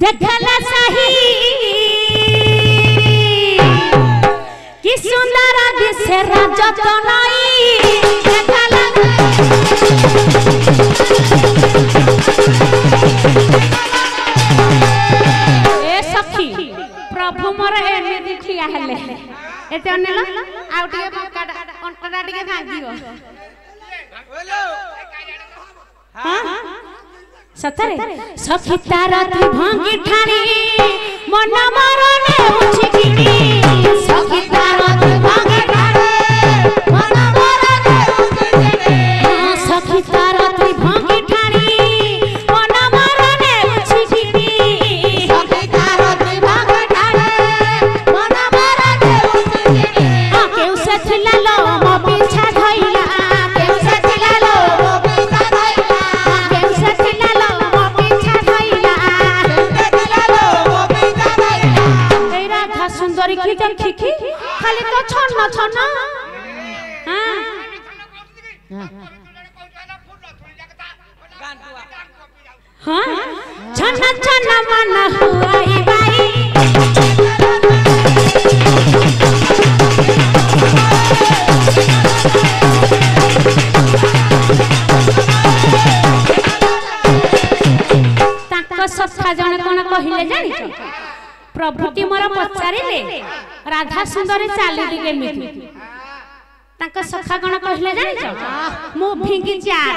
देखला सही कि सुंदर दिसे राजतनाई देखला ए सखी प्रभु मोर एमिति ठिया हेले एते अनेलो आउ टिके बकाडा अंतडा टिके भांगियो हां सतरे सखी तारा तू भांगी ठाणी मन मरने उछि किणी सखी तारा तू भांगी ठाणी मन मरने उछि किणी सखी तारा तू भांगी ठाणी मन मरने उछि किणी सखी तारा तू भांगी ठाणी मन मरने उछि किणी केउ से थिला लो मो पीछा धइला केउ से थिला लो मो पीछा धइला केउ से थिला लो मो पीछा धइला केउ से थिला लो मो पीछा धइला ए राधा सुंदरी की देखि की खाली तो छन छन हां हां छन छन मन हुआई बाई सखा जन कोन कहिले जानि प्रभुति मोर पचारिले राधा सुंदरी चाली केमिति तांक सखा कोन कहिले जानि मु भिंगी चार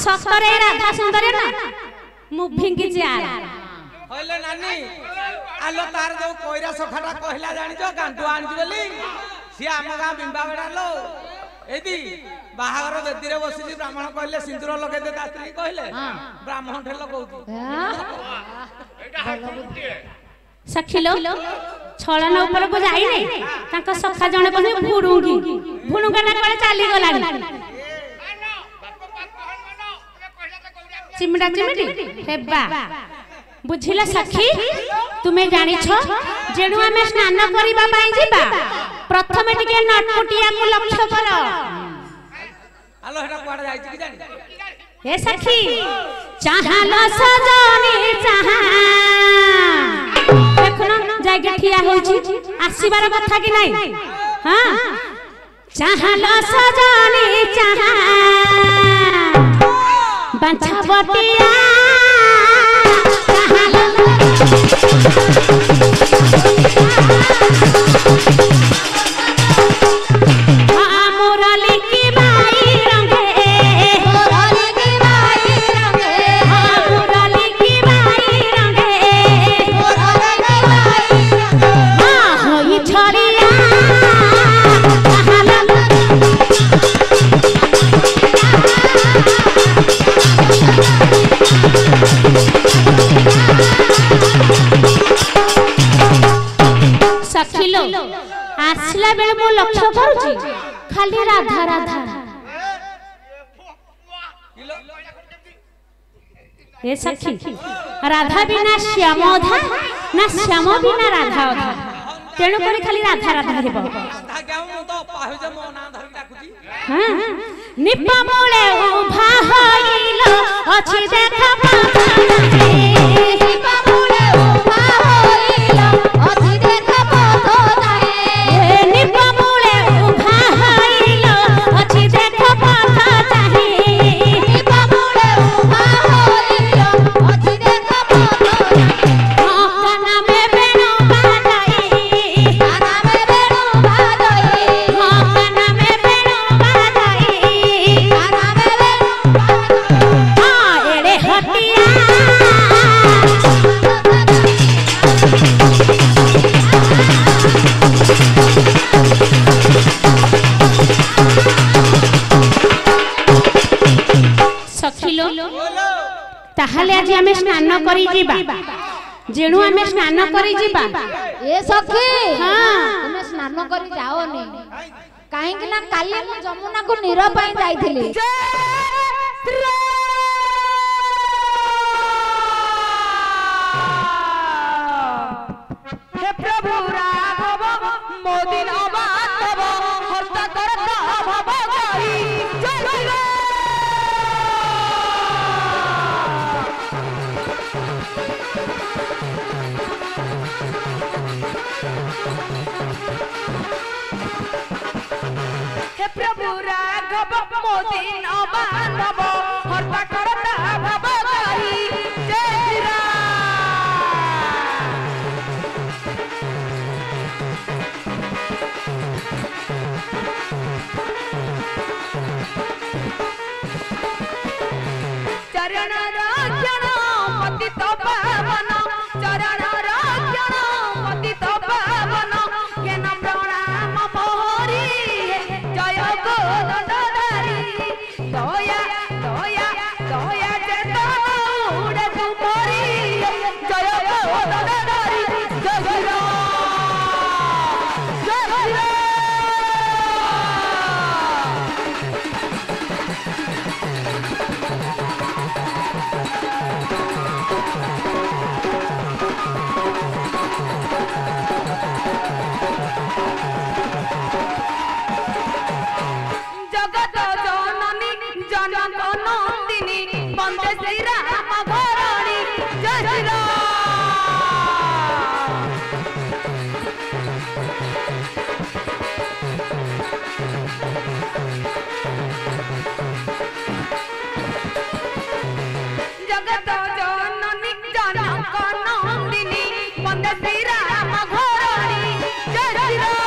सतरे राधा सुंदरी ना मु भिंगी चार होले नानी आलो तार जो कोइरा सखाटा कहिला जानि जो गांडु आनजी बोली सी आम गां बिंबागडा लो एदी बाहागर बेदी रे बसिली ब्राह्मण कहले सिंदूर लगे दे दात्री कहले ब्राह्मण ठे लगौती सखिलो छळन ऊपर को जाई नै तांका सखा जणे कोने भुडुंगी भुणुगाटा कोले चाली गलानी चिमडा चिमडी हेबा बुझिला सखी तुमे जानि छ जेणु हमें स्नान करिबा पाई जिबा प्रथमे टिके नटपुटिया को लक्ष्य कर आलो हेटा कोड जाई छी कि जानि हे सखी चाहलो सजनी चाहा देखनो जागे ठिया होई छी आसीबार कथा कि नै हां चाहलो सजनी चाहा बांछा बटिया चाहलो सखिलो आसला बेले मो लक्ष्य करूची खाली राधा राधा हे सखी राधा बिना श्याम अधा ना श्याम बिना राधा अधा तेणु करी खाली राधा राधा हेबो हां निप्पा मोले उभा होइलो अछि देख पाता निप्पा मोले उभा होइलो अछि देख पाता नाही निप्पा मोले उभा होइलो अछि देख पाता नाही निप्पा मोले उभा होइलो अछि देख पाता नाही काना में बेणु बाजाई काना में बेणु बाजाई काना में बेणु बाजाई काना में बेणु बाजाई एड़े हटिया सखिलो ताहाले आज हमें स्नान करी जीबा जेणु हमें स्नान करी जीबा ए सखी हां तुमे स्नान करी जाओनी काहे कि ना काली मु जमुना को नीर पई जाईथिली हे प्रभु राघव मोदिन बांधव हस्त करता भव गई जय श्री राम राघव मोदी न बांधव हर्ता करता भवकारी जय चरण रक्षण पतित पावन चरण रक्षण पतित पावन केन प्रणाम मोहरी जय गोदधारी दया दया दया चेतन उड़े तुमरी जय गोदधारी जय श्री राम जय श्री राम जगत जननी जनक नंदिनी वंदे श्री राम घरणी जय श्री राम जगत जननी जनक नंदिनी वंदे श्री राम घरणी जय श्री राम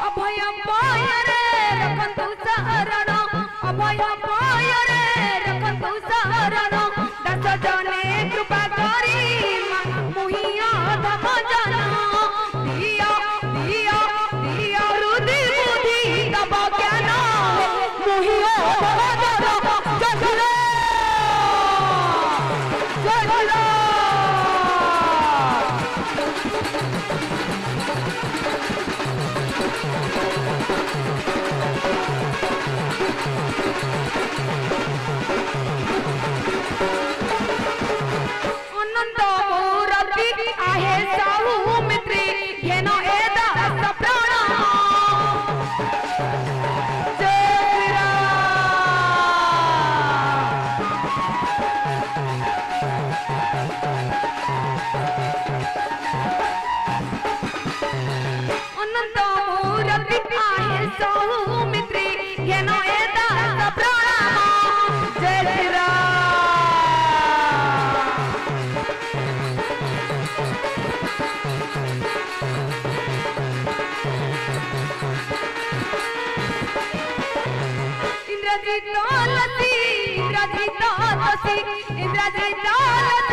अभय पायरे रखन्तु शरण अभय पायरे रखन्तु शरण दस जने कृपा करी मुहिया धम जन दिया दिया दिया रुधि बुद्धि तब ज्ञान मुहिया धम जन जय श्री राम जय श्री राम अनंत मूर्ति आहे सौमित्री घेन एदा प्राण जय श्री राम अनंत मूर्ति आहे सौमित्री घेन एदा प्राण जय श्री राम इंद्रजीत लसी इंद्रजीत लसी इंद्रजीत लसी